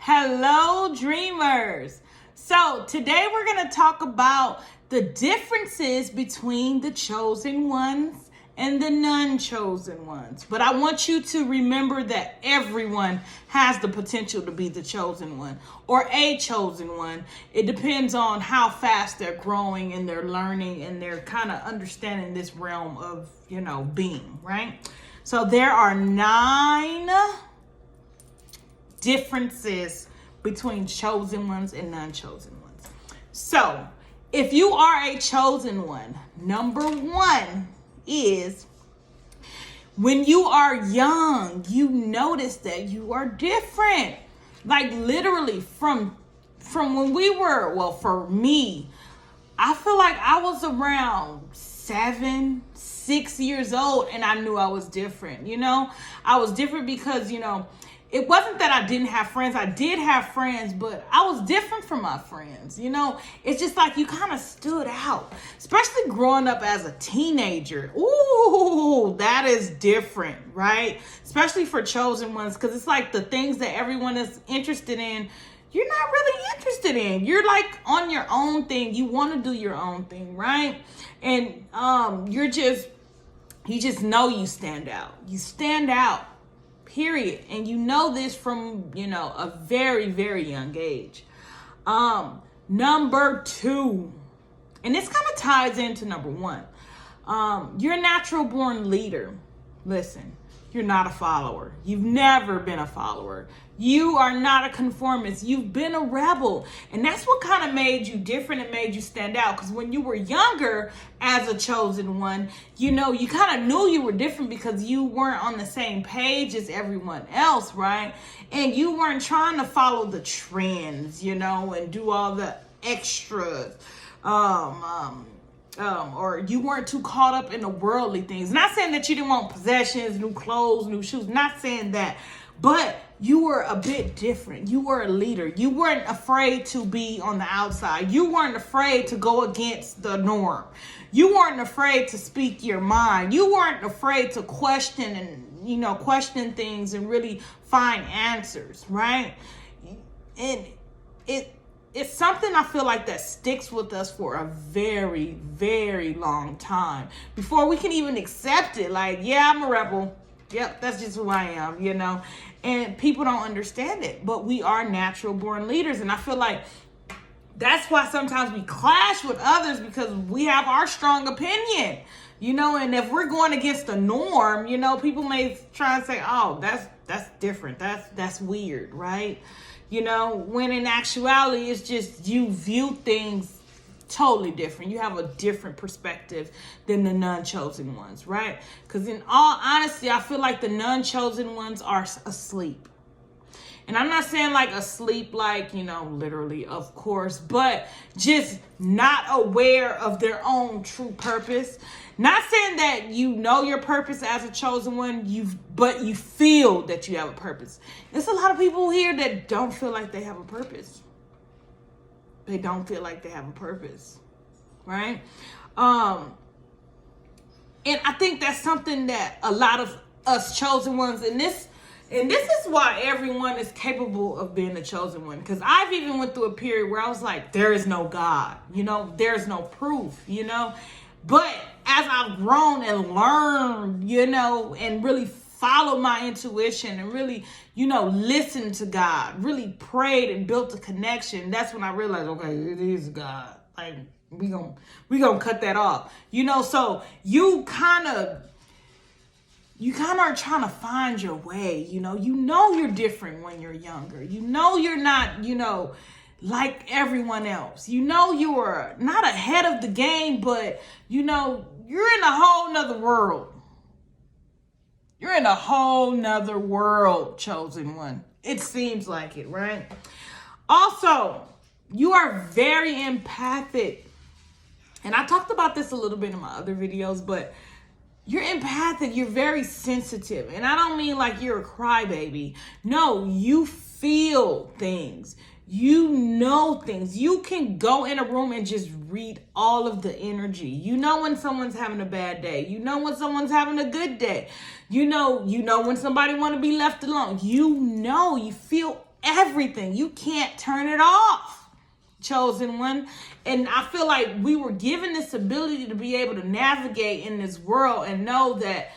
Hello, dreamers. So today we're going to talk about the differences between the chosen ones and the non-chosen ones. But I want you to remember that everyone has the potential to be the chosen one or a chosen one. It depends on how fast they're growing and they're learning and they're kind of understanding this realm of, being, right? So there are 9 differences between chosen ones and non-chosen ones. So if you are a chosen one, number 1 is when you are young, you notice that you are different. Like literally from when we were, well, for me, I feel like I was around 7, 6 years old and I knew I was different. I was different because, it wasn't that I didn't have friends. I did have friends, but I was different from my friends. It's just like you kind of stood out, especially growing up as a teenager. Ooh, that is different, right? Especially for chosen ones, because it's like the things that everyone is interested in, you're not really interested in. You're like on your own thing. You want to do your own thing, right? And you just know you stand out. You stand out. Period. And you know this from, a very, very young age. Number 2, and this kind of ties into number 1. You're a natural born leader. Listen, you're not a follower. You've never been a follower. You are not a conformist. You've been a rebel. And that's what kind of made you different and made you stand out. Because when you were younger as a chosen one, you kind of knew you were different because you weren't on the same page as everyone else, right? And you weren't trying to follow the trends, and do all the extras. Or you weren't too caught up in the worldly things. Not saying that you didn't want possessions, new clothes, new shoes. Not saying that. But you were a bit different. You were a leader. You weren't afraid to be on the outside. You weren't afraid to go against the norm. You weren't afraid to speak your mind. You weren't afraid to question and, question things and really find answers, right? And it's something I feel like that sticks with us for a very, very long time before we can even accept it. Like, yeah, I'm a rebel. Yep, that's just who I am, and people don't understand it, but we are natural born leaders. And I feel like that's why sometimes we clash with others because we have our strong opinion, and if we're going against the norm, people may try and say, oh, that's different. That's weird, right? When in actuality, it's just you view things totally different. You have a different perspective than the non-chosen ones, right? Because in all honesty, I feel like the non-chosen ones are asleep. And I'm not saying like asleep, like, literally, of course, but just not aware of their own true purpose. Not saying that you know your purpose as a chosen one, but you feel that you have a purpose. There's a lot of people here that don't feel like they have a purpose. They don't feel like they have a purpose, right? And I think that's something that a lot of us chosen ones, and this is why everyone is capable of being a chosen one. Because I've even went through a period where I was like, there is no God, there's no proof, But as I've grown and learned, and really followed my intuition and really, listened to God, really prayed and built a connection, that's when I realized, okay, it is God. Like, we gonna cut that off. So you kind of are trying to find your way. You're different when you're younger. You're not, like everyone else. You're not ahead of the game, but, you're in a whole nother world. You're in a whole nother world, chosen one. It seems like it, right? Also, you are very empathic. And I talked about this a little bit in my other videos, but you're empathic. You're very sensitive. And I don't mean like you're a crybaby. No, you feel things. You know things. You can go in a room and just read all of the energy. You know when someone's having a bad day. You know when someone's having a good day. You know when somebody want to be left alone. You feel everything. You can't turn it off, chosen one. And I feel like we were given this ability to be able to navigate in this world and know that,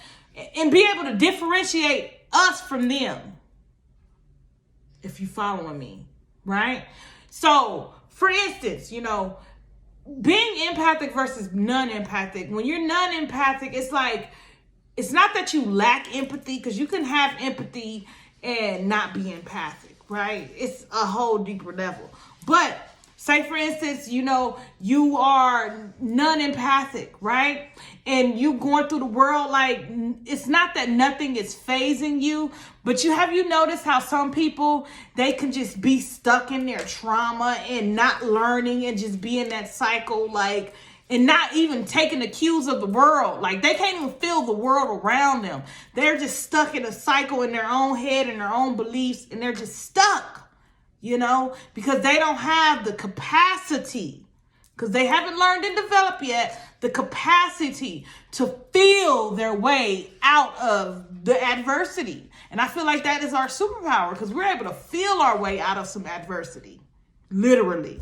and be able to differentiate us from them. If you following me, right? So, for instance, being empathic versus non-empathic. When you're non-empathic, it's like, it's not that you lack empathy, because you can have empathy and not be empathic, right? It's a whole deeper level. But say, for instance, you are non-empathic, right? And you going through the world, like, it's not that nothing is phasing you, but have you noticed how some people, they can just be stuck in their trauma and not learning and just be in that cycle, like, and not even taking the cues of the world. Like, they can't even feel the world around them. They're just stuck in a cycle in their own head and their own beliefs, and they're just stuck, because they don't have the capacity, because they haven't learned and developed yet, the capacity to feel their way out of the adversity. And I feel like that is our superpower, because we're able to feel our way out of some adversity. Literally.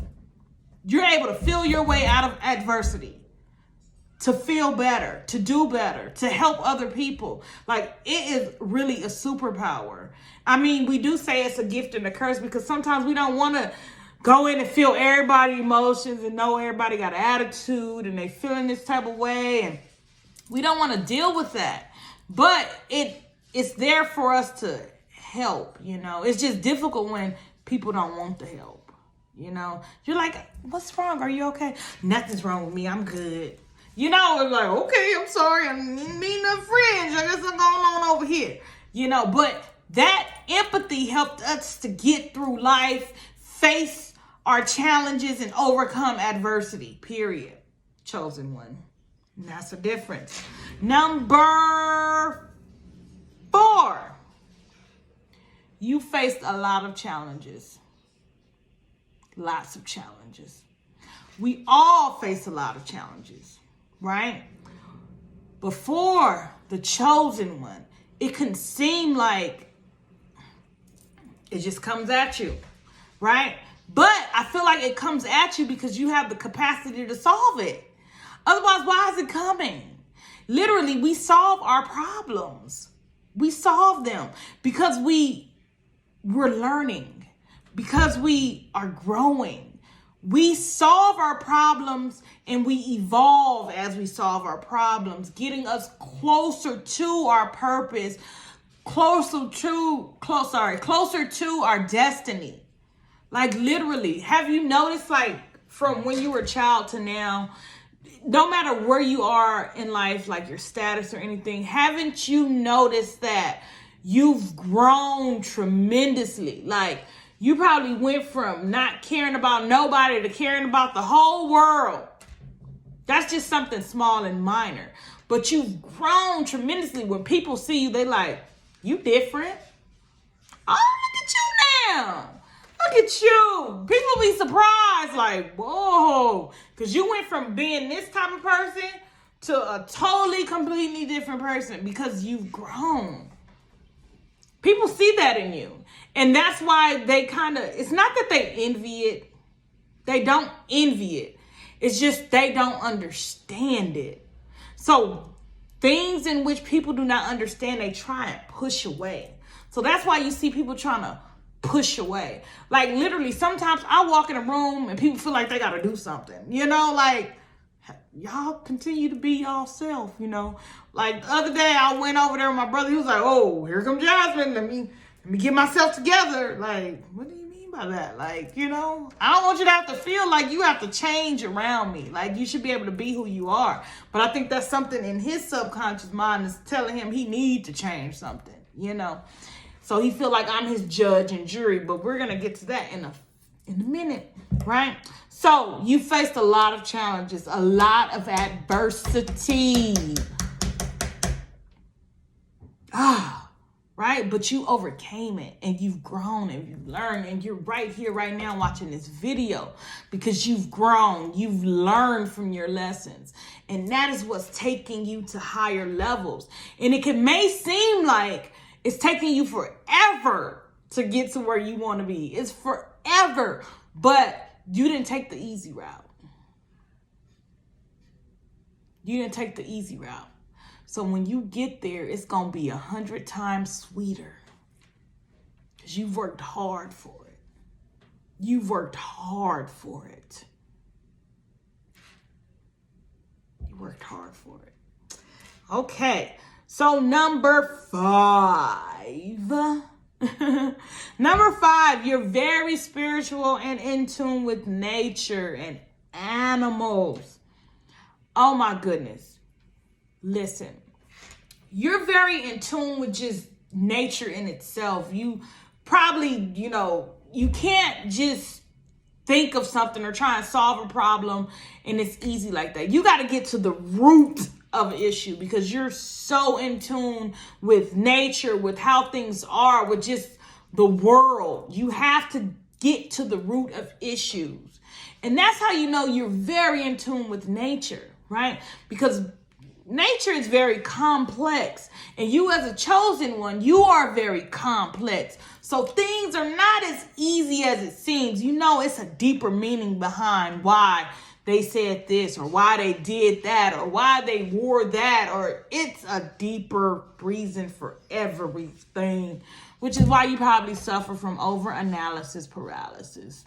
You're able to feel your way out of adversity, to feel better, to do better, to help other people. Like, it is really a superpower. I mean, we do say it's a gift and a curse, because sometimes we don't want to go in and feel everybody's emotions and know everybody got an attitude and they feeling this type of way, and we don't want to deal with that. But it's there for us to help. It's just difficult when people don't want the help. You're like, what's wrong? Are you okay? Nothing's wrong with me. I'm good. It's like, okay, I'm sorry. I didn't mean no friends. I guess I'm going on over here. But that empathy helped us to get through life, face our challenges, and overcome adversity, period. Chosen one. And that's the difference. Number 4. You faced a lot of challenges. Lots of challenges. We all face a lot of challenges, right? Before the chosen one, it can seem like it just comes at you, right? But I feel like it comes at you because you have the capacity to solve it. Otherwise, why is it coming? Literally, we solve our problems. We solve them because we're learning, because we are growing. We solve our problems and we evolve as we solve our problems, getting us closer to our purpose, closer to our destiny. Like, literally, have you noticed, like, from when you were a child to now, no matter where you are in life, like your status or anything, haven't you noticed that you've grown tremendously? Like, you probably went from not caring about nobody to caring about the whole world. That's just something small and minor. But you've grown tremendously. When people see you, they like, you different. Oh, look at you now. Look at you. People be surprised, like, whoa. Because you went from being this type of person to a totally, completely different person because you've grown. People see that in you. And that's why they it's not that they envy it. They don't envy it. It's just they don't understand it. So things in which people do not understand, they try and push away. So that's why you see people trying to push away. Like, literally, sometimes I walk in a room and people feel like they got to do something. Like, y'all continue to be y'all self, Like, the other day, I went over there with my brother. He was like, oh, here comes Jasmine. Let me get myself together. Like, what do you mean by that? Like, I don't want you to have to feel like you have to change around me. Like, you should be able to be who you are. But I think that's something in his subconscious mind is telling him he need to change something, So he feel like I'm his judge and jury, but we're going to get to that in a minute, right? So you faced a lot of challenges, a lot of adversity. Right? But you overcame it and you've grown and you've learned and you're right here, right now watching this video because you've grown, you've learned from your lessons. And that is what's taking you to higher levels. And it may seem like it's taking you forever to get to where you want to be. It's forever, but you didn't take the easy route. You didn't take the easy route. So when you get there, it's going to be 100 times sweeter because you've worked hard for it. You've worked hard for it. You worked hard for it. Okay, so number 5. Number 5, you're very spiritual and in tune with nature and animals. Oh my goodness. Listen, you're very in tune with just nature in itself. You probably, you can't just think of something or try and solve a problem and it's easy like that. You got to get to the root of an issue because you're so in tune with nature, with how things are, with just the world. You have to get to the root of issues. And that's how you know you're very in tune with nature, right? Because nature is very complex. And you as a chosen one, you are very complex. So things are not as easy as it seems. It's a deeper meaning behind why they said this or why they did that or why they wore that, or it's a deeper reason for everything, which is why you probably suffer from overanalysis paralysis.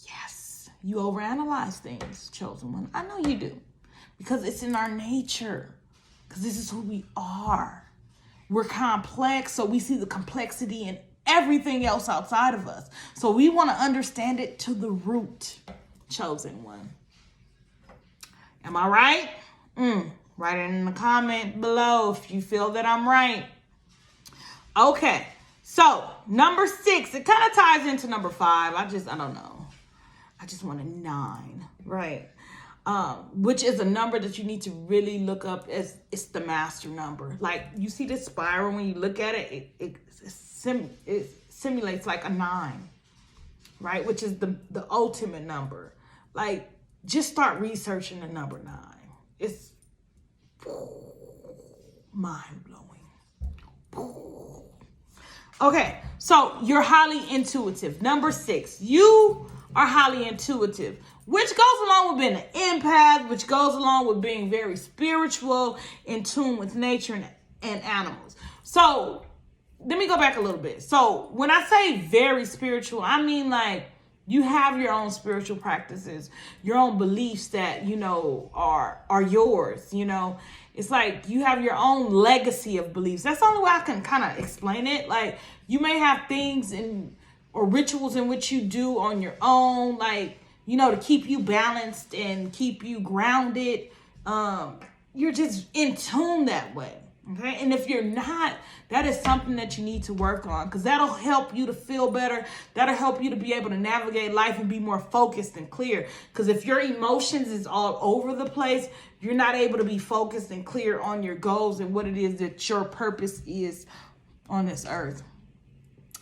Yes, you overanalyze things, chosen one. I know you do because it's in our nature, because this is who we are. We're complex, so we see the complexity in everything else outside of us. So we want to understand it to the root. Chosen one. Am I right? Write it in the comment below if you feel that I'm right. Okay. So number 6, it kind of ties into number 5. I don't know. I just want a 9, right? Which is a number that you need to really look up as it's the master number. Like you see this spiral when you look at it, it simulates like a 9, right? Which is the ultimate number. Like, just start researching the number 9. It's mind-blowing. Okay, so you're highly intuitive. Number 6, you are highly intuitive, which goes along with being an empath, which goes along with being very spiritual, in tune with nature and animals. So, let me go back a little bit. So, when I say very spiritual, I mean like, you have your own spiritual practices, your own beliefs that, are yours, It's like you have your own legacy of beliefs. That's the only way I can kind of explain it. Like you may have things or rituals in which you do on your own, like, to keep you balanced and keep you grounded. You're just in tune that way. Okay. And if you're not, that is something that you need to work on because that'll help you to feel better. That'll help you to be able to navigate life and be more focused and clear. Because if your emotions is all over the place, you're not able to be focused and clear on your goals and what it is that your purpose is on this earth.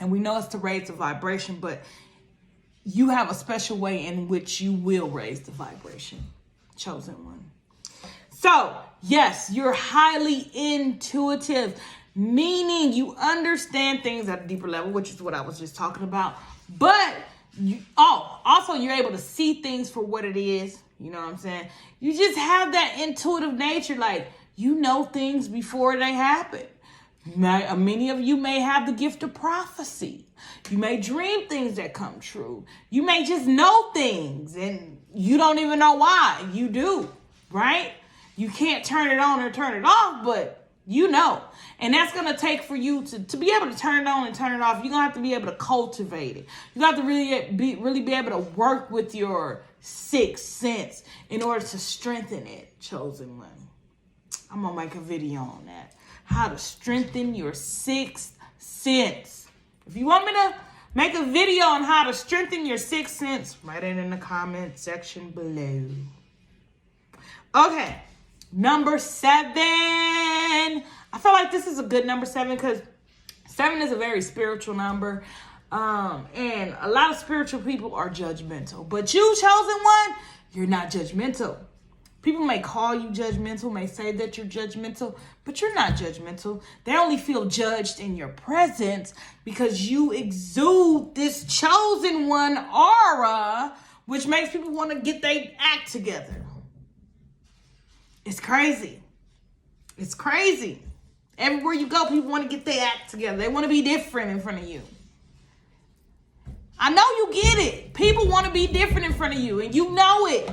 And we know it's to raise the vibration, but you have a special way in which you will raise the vibration. Chosen one. So, yes, you're highly intuitive, meaning you understand things at a deeper level, which is what I was just talking about. But, also you're able to see things for what it is. You know what I'm saying? You just have that intuitive nature, like, things before they happen. Many of you may have the gift of prophecy. You may dream things that come true. You may just know things and you don't even know why. You do, right? You can't turn it on or turn it off, but And that's going to take for you to be able to turn it on and turn it off. You're going to have to be able to cultivate it. You have to really be able to work with your sixth sense in order to strengthen it, chosen one. I'm going to make a video on that. How to strengthen your sixth sense. If you want me to make a video on how to strengthen your sixth sense, write it in the comment section below. Okay. Number 7. I feel like this is a good number 7 because 7 is a very spiritual number. And a lot of spiritual people are judgmental. But you, chosen one, you're not judgmental. People may call you judgmental, may say that you're judgmental, but you're not judgmental. They only feel judged in your presence because you exude this chosen one aura, which makes people want to get their act together. It's crazy. It's crazy. Everywhere you go, people want to get their act together. They want to be different in front of you. I know you get it. People want to be different in front of you, and you know it.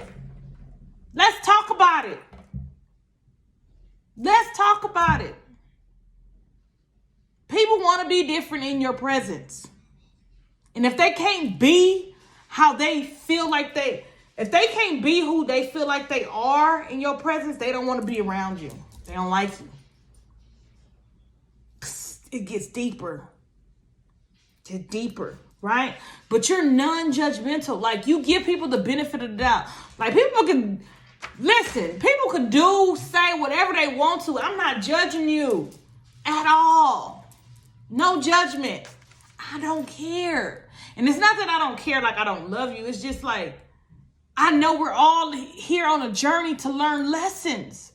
Let's talk about it. Let's talk about it. People want to be different in your presence. And if they can't be how they feel like if they can't be who they feel like they are in your presence, they don't want to be around you. They don't like you. It gets deeper. Get deeper, right? But you're non-judgmental. Like, you give people the benefit of the doubt. Like, people can say whatever they want to. I'm not judging you at all. No judgment. I don't care. And it's not that I don't care, like I don't love you. It's just like, I know we're all here on a journey to learn lessons.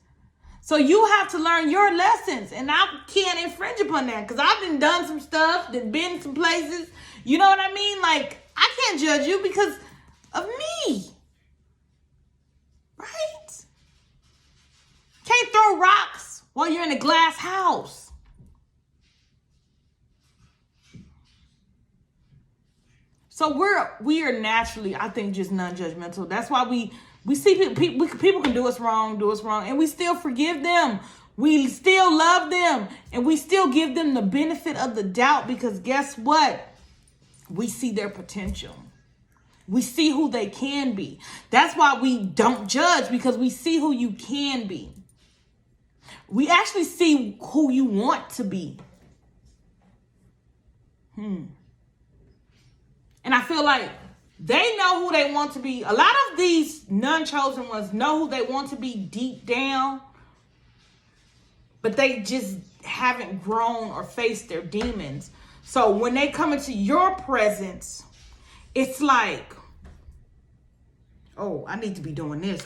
So you have to learn your lessons. And I can't infringe upon that because I've done some stuff, been some places. You know what I mean? Like, I can't judge you because of me. Right? Can't throw rocks while you're in a glass house. So we are naturally, I think, just non-judgmental. That's why we see people can do us wrong, and we still forgive them. We still love them, and we still give them the benefit of the doubt because guess what? We see their potential. We see who they can be. That's why we don't judge, because we see who you can be. We actually see who you want to be. And I feel like they know who they want to be. A lot of these non-chosen ones know who they want to be deep down, but they just haven't grown or faced their demons. So when they come into your presence, it's like, oh, I need to be doing this.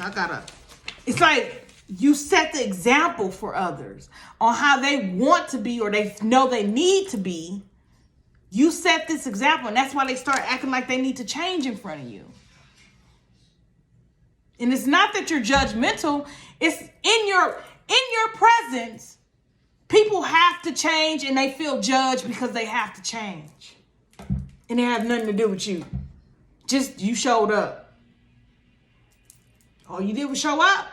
It's like you set the example for others on how they want to be or they know they need to be. You set this example, and that's why they start acting like they need to change in front of you. And it's not that you're judgmental. It's in your presence, people have to change and they feel judged because they have to change. And it has nothing to do with you. Just you showed up. All you did was show up.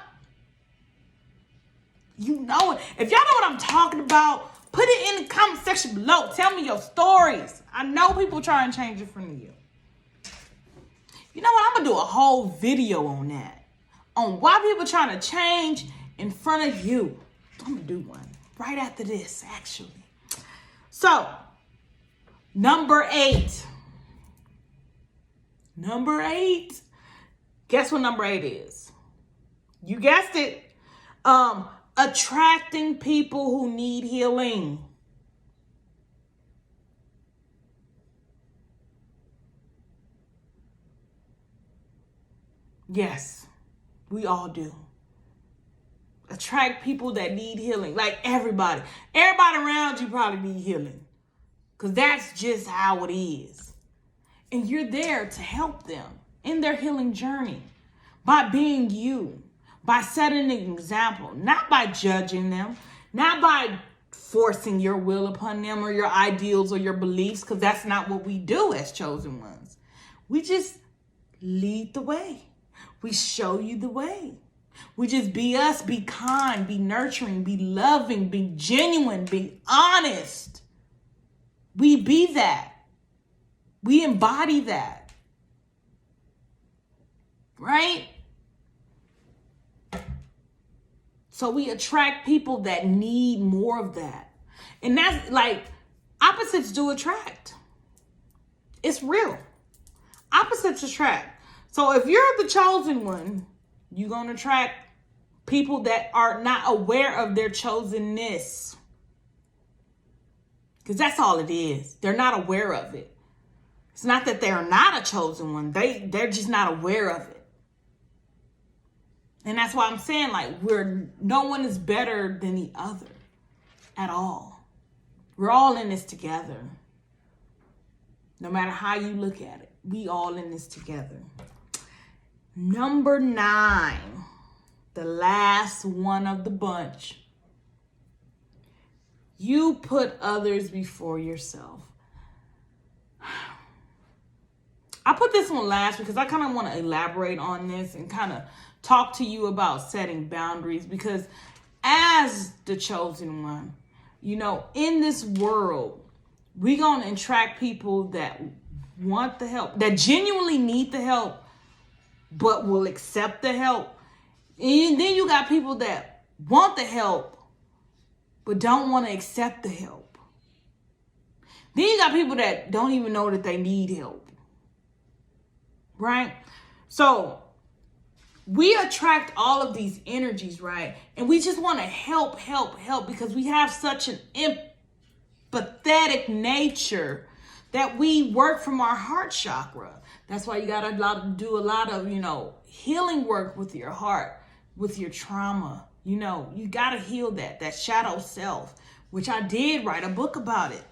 You know it. If y'all know what I'm talking about, put it in the comment section below. Tell me your stories. I know people try and change in front of you. You know what? I'm going to do a whole video on that. On why people trying to change in front of you. I'm going to do one right after this, actually. So, number 8. Number 8. Guess what number 8 is? You guessed it. Attracting people who need healing. Yes, we all do. Attract people that need healing. Like everybody. Everybody around you probably need healing. Because that's just how it is. And you're there to help them in their healing journey. By being you. By setting an example, not by judging them, not by forcing your will upon them or your ideals or your beliefs, because that's not what we do as chosen ones. We just lead the way. We show you the way. We just be us, be kind, be nurturing, be loving, be genuine, be honest. We be that. We embody that. Right? So we attract people that need more of that. And that's like, opposites do attract. It's real. Opposites attract. So if you're the chosen one, you're going to attract people that are not aware of their chosenness. Because that's all it is. They're not aware of it. It's not that they're not a chosen one. They're just not aware of it. And that's why I'm saying, like, no one is better than the other at all. We're all in this together. No matter how you look at it, we all in this together. Number 9, the last one of the bunch. You put others before yourself. I put this one last because I kind of want to elaborate on this and kind of talk to you about setting boundaries, because as the chosen one, you know, in this world, we're going to attract people that want the help, that genuinely need the help, but will accept the help. And then you got people that want the help, but don't want to accept the help. Then you got people that don't even know that they need help. Right? So we attract all of these energies, right? And we just want to help because we have such an empathetic nature that we work from our heart chakra. That's why you got to do a lot of, healing work with your heart, with your trauma. You got to heal that shadow self, which I did write a book about it.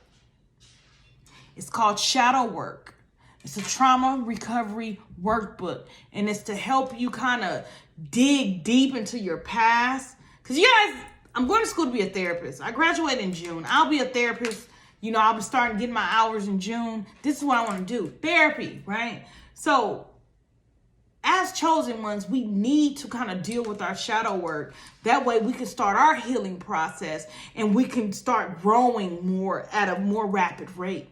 It's called Shadow Work. It's a trauma recovery workbook, and it's to help you kind of dig deep into your past. Because you guys, I'm going to school to be a therapist. I graduate in June. I'll be a therapist. I'll be starting getting my hours in June. This is what I want to do. Therapy, right? So as chosen ones, we need to kind of deal with our shadow work. That way we can start our healing process and we can start growing more at a more rapid rate.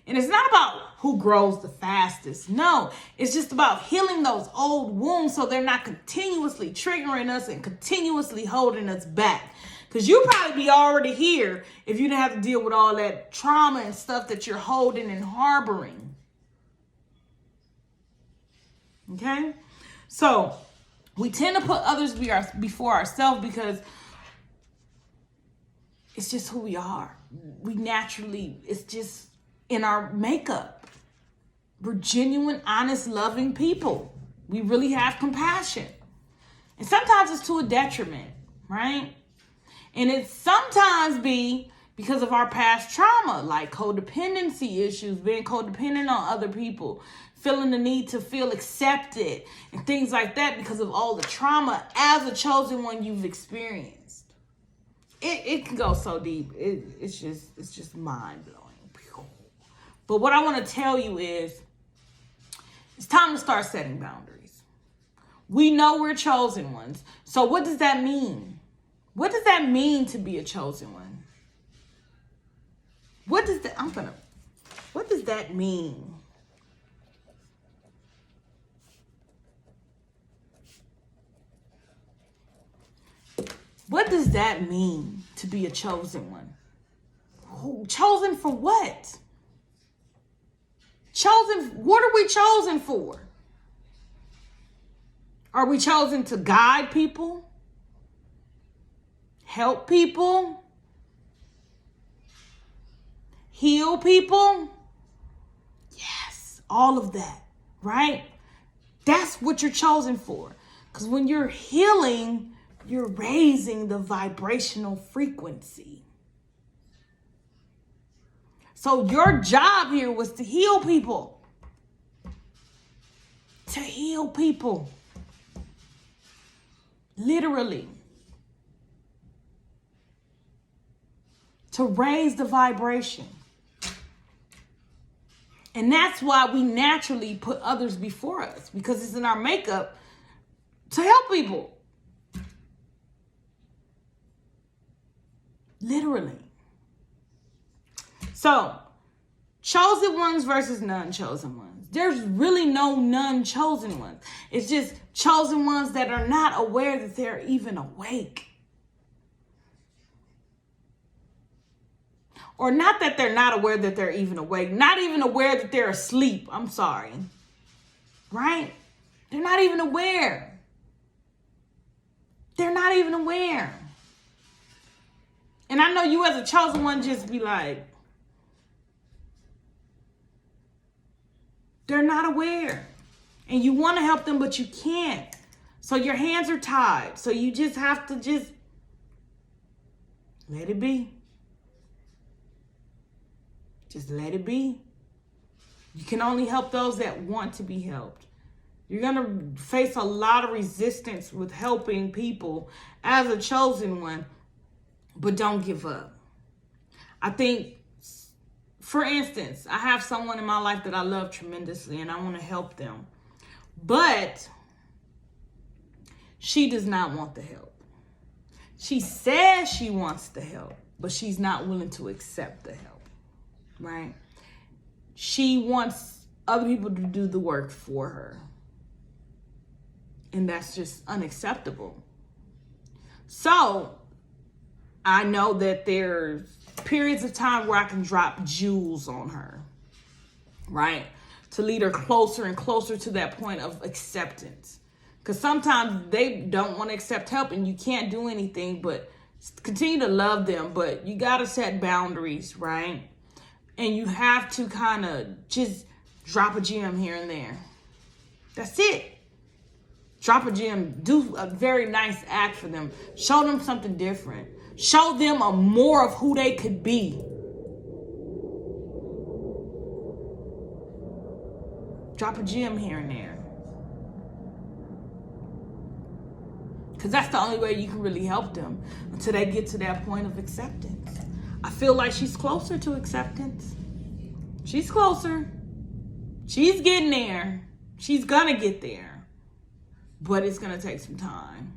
And it's not about who grows the fastest. No, it's just about healing those old wounds so they're not continuously triggering us and continuously holding us back. Because you'd probably be already here if you didn't have to deal with all that trauma and stuff that you're holding and harboring. Okay? So we tend to put others before ourselves because it's just who we are. We naturally, it's just in our makeup. We're genuine, honest, loving people. We really have compassion. And sometimes it's to a detriment, right? And it sometimes be because of our past trauma, like codependency issues, being codependent on other people, feeling the need to feel accepted and things like that because of all the trauma as a chosen one you've experienced. It can go so deep. It's just mind blowing. But what I want to tell you is it's time to start setting boundaries. We know we're chosen ones. So what does that mean? What does that mean to be a chosen one? What does that mean? What does that mean to be a chosen one? Chosen for what? What are we chosen for? Are we chosen to guide people? Help people? Heal people? Yes, all of that, right? That's what you're chosen for. Because when you're healing, you're raising the vibrational frequency. So your job here was to heal people. To heal people. Literally. To raise the vibration. And that's why we naturally put others before us, because it's in our makeup to help people. Literally. So, chosen ones versus non-chosen ones. There's really no non-chosen ones. It's just chosen ones that are not aware that they're even awake. Or not that they're not aware that they're even awake. Not even aware that they're asleep. I'm sorry. Right? They're not even aware. They're not even aware. And I know you as a chosen one just be like, they're not aware. And you want to help them, but you can't. So your hands are tied. So you just have to just let it be. Just let it be. You can only help those that want to be helped. You're going to face a lot of resistance with helping people as a chosen one, but don't give up. I think, for instance, I have someone in my life that I love tremendously and I want to help them, but she does not want the help. She says she wants the help, but she's not willing to accept the help, right? She wants other people to do the work for her. And that's just unacceptable. So I know that there's periods of time where I can drop jewels on her, right? To lead her closer and closer to that point of acceptance. Because sometimes they don't want to accept help and you can't do anything but continue to love them. But you got to set boundaries, right? And you have to kind of just drop a gem here and there. That's it. Drop a gem. Do a very nice act for them. Show them something different. Show them a more of who they could be. Drop a gem here and there. Because that's the only way you can really help them until they get to that point of acceptance. I feel like she's closer to acceptance. She's closer. She's getting there. She's going to get there. But it's going to take some time.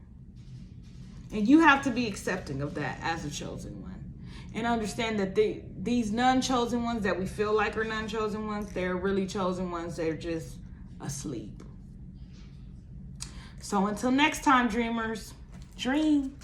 And you have to be accepting of that as a chosen one. And understand that these non-chosen ones that we feel like are non-chosen ones, they're really chosen ones. They're just asleep. So until next time, dreamers, dream.